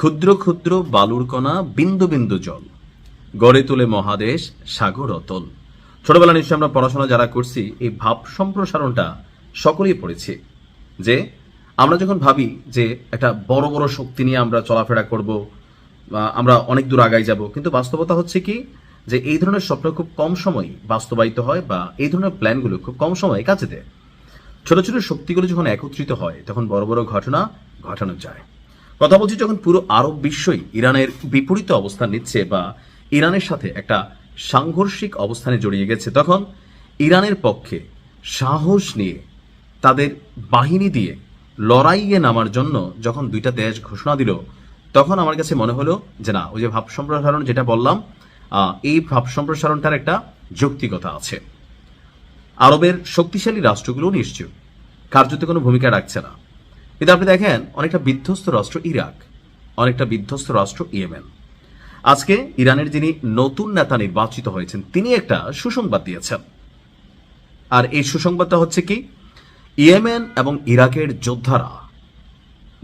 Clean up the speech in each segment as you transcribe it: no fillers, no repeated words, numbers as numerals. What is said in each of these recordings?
ক্ষুদ্র ক্ষুদ্র বালুর কণা বিন্দু বিন্দু জল গড়ে তোলে মহাদেশ সাগর অতল। ছোটবেলা নিশ্চয় আমরা পড়াশোনা যারা করছি এই ভাব সম্প্রসারণটা সকলেই পড়েছি, যে আমরা যখন ভাবি যে একটা বড় বড় শক্তি নিয়ে আমরা চলাফেরা করব, আমরা অনেক দূর আগাই যাব, কিন্তু বাস্তবতা হচ্ছে কি যে এই ধরনের স্বপ্ন খুব কম সময় বাস্তবায়িত হয় বা এই ধরনের প্ল্যানগুলো খুব কম সময়ে কাজে দেয়। ছোট ছোট শক্তিগুলো যখন একত্রিত হয় তখন বড় বড় ঘটনা ঘটানো যায়। কথা বলছি যখন পুরো আরব বিশ্বই ইরানের বিপরীত অবস্থান নিচ্ছে বা ইরানের সাথে একটা সাংঘর্ষিক অবস্থানে জড়িয়ে গেছে, তখন ইরানের পক্ষে সাহস নিয়ে তাদের বাহিনী দিয়ে লড়াইয়ে নামার জন্য যখন দুইটা দেশ ঘোষণা দিল, তখন আমার কাছে মনে হলো যে না, ওই যে ভাব সম্প্রসারণ যেটা বললাম, এই ভাব সম্প্রসারণটার একটা যৌক্তিকতা আছে। আরবের শক্তিশালী রাষ্ট্রগুলো নিশ্চয় কার্যত কোনো ভূমিকা রাখছে না, কিন্তু আপনি দেখেন অনেকটা বিধ্বস্ত রাষ্ট্র ইরাক, অনেকটা বিধ্বস্ত রাষ্ট্র ইয়েমেন। আজকে ইরানের যিনি নতুন নেতা নির্বাচিত হয়েছেন তিনি একটা সুসংবাদ দিয়েছেন, আর এই সুসংবাদটা হচ্ছে কি, ইয়েমেন এবং ইরাকের যোদ্ধারা,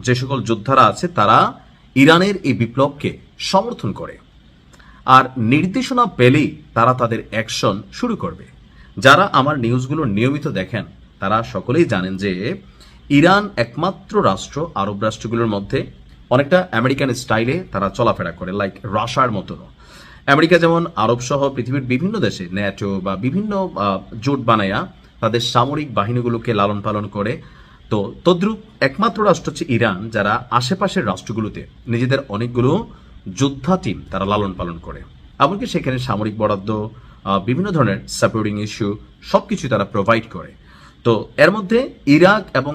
যে সকল যোদ্ধারা আছে তারা ইরানের এই বিপ্লবকে সমর্থন করে, আর নির্দেশনা পেলেই তারা তাদের অ্যাকশন শুরু করবে। যারা আমার নিউজগুলো নিয়মিত দেখেন তারা সকলেই জানেন যে ইরান একমাত্র রাষ্ট্র আরব রাষ্ট্রগুলোর মধ্যে অনেকটা আমেরিকান স্টাইলে তারা চলাফেরা করে, লাইক রাশিয়ার মতন। আমেরিকা যেমন আরব সহ পৃথিবীর বিভিন্ন দেশে ন্যাটো বা বিভিন্ন জোট বানায়া তাদের সামরিক বাহিনীগুলোকে লালন পালন করে, তো তদ্রূপ একমাত্র রাষ্ট্র হচ্ছে ইরান, যারা আশেপাশের রাষ্ট্রগুলোতে নিজেদের অনেকগুলো যোদ্ধা টিম তারা লালন পালন করে, এমনকি সেখানে সামরিক বরাদ্দ, বিভিন্ন ধরনের সাপোর্টিং ইস্যু সবকিছু তারা প্রোভাইড করে। তো এর মধ্যে ইরাক এবং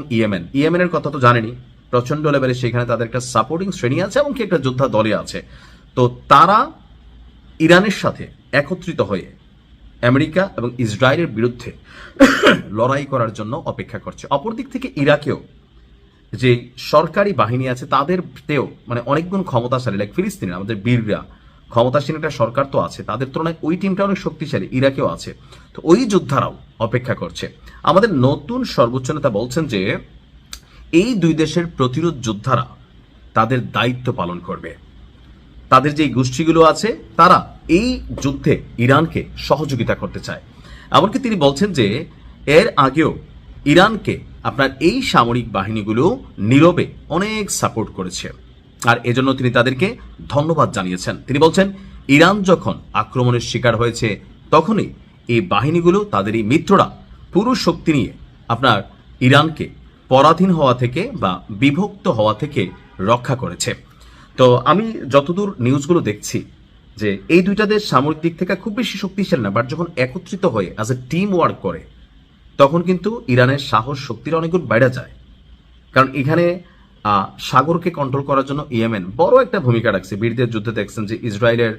ইয়েমেনের কথা তো জানেনি, প্রচন্ড লেভেলে সেখানে তাদের একটা সাপোর্টিং শ্রেণী আছে, এমনকি একটা যোদ্ধা দলে আছে। তো তারা ইরানের সাথে একত্রিত হয়ে আমেরিকা এবং ইসরায়েলের বিরুদ্ধে লড়াই করার জন্য অপেক্ষা করছে। অপরদিক থেকে ইরাকেও যে সরকারি বাহিনী আছে তাদেরতেও মানে অনেক গুণ ক্ষমতাশালী, লাইক ফিলিস্তিনের আমাদের বীররা, ক্ষমতাসীন একটা সরকার তো আছে, তাদের তুলনায় ওই টিমটা অনেক শক্তিশালী, ইরাকেও আছে। তো ওই যোদ্ধারাও অপেক্ষা করছে। আমাদের নতুন সর্বোচ্চ নেতা বলছেন যে এই দুই দেশের প্রতিরোধ যোদ্ধারা তাদের দায়িত্ব পালন করবে, তাদের যে গোষ্ঠীগুলো আছে তারা এই যুদ্ধে ইরানকে সহযোগিতা করতে চায়। এমনকি তিনি বলছেন যে এর আগেও ইরানকে আপনার এই সামরিক বাহিনীগুলো নীরবে অনেক সাপোর্ট করেছে, আর এজন্য তিনি তাদেরকে ধন্যবাদ জানিয়েছেন। তিনি বলছেন ইরান যখন আক্রমণের শিকার হয়েছে তখনই এই বাহিনীগুলো, তাদের এই মিত্ররা পুরো শক্তি নিয়ে আপনার ইরানকে পরাধীন হওয়া থেকে বা বিভক্ত হওয়া থেকে রক্ষা করেছে। তো আমি যতদূর নিউজগুলো দেখছি যে এই দুইটা দেশ সামরিক দিক থেকে খুব বেশি শক্তিশালী না, বাট যখন একত্রিত হয়ে অ্যাজ এ টিম ওয়ার্ক করে তখন কিন্তু ইরানের সাহস শক্তির অনেক গুণ বেড়ে যায়। কারণ এখানে সাগরকে কন্ট্রোল করার জন্য ইয়েমেন বড় একটা ভূমিকা রাখছে। বীরদের যুদ্ধে দেখছেন যে ইসরায়েলের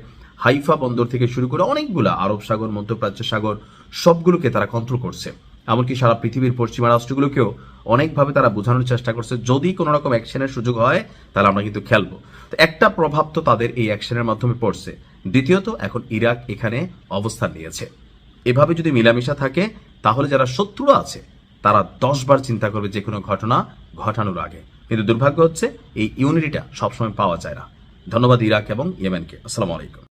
হাইফা বন্দর থেকে শুরু করে অনেকগুলা আরব সাগর, মধ্যপ্রাচ্য সাগর সবগুলোকে তারা কন্ট্রোল করছে। এমনকি সারা পৃথিবীর পশ্চিমা রাষ্ট্রগুলোকেও অনেকভাবে তারা বোঝানোর চেষ্টা করছে যদি কোনো রকম অ্যাকশনের সুযোগ হয় তাহলে আমরা কিন্তু খেলবো। তো একটা প্রভাব তো তাদের এই অ্যাকশনের মাধ্যমে পড়ছে। দ্বিতীয়ত এখন ইরাক এখানে অবস্থান নিয়েছে। এভাবে যদি মিলামিশা থাকে তাহলে যারা শত্রুরা আছে তারা 10 বার চিন্তা করবে যে কোনো ঘটনা ঘটানোর আগে। কিন্তু দুর্ভাগ্য হচ্ছে এই ইউনিটিটা সবসময় পাওয়া যায় না। ধন্যবাদ ইরাক এবং ইয়েমেনকে। আসসালামু আলাইকুম।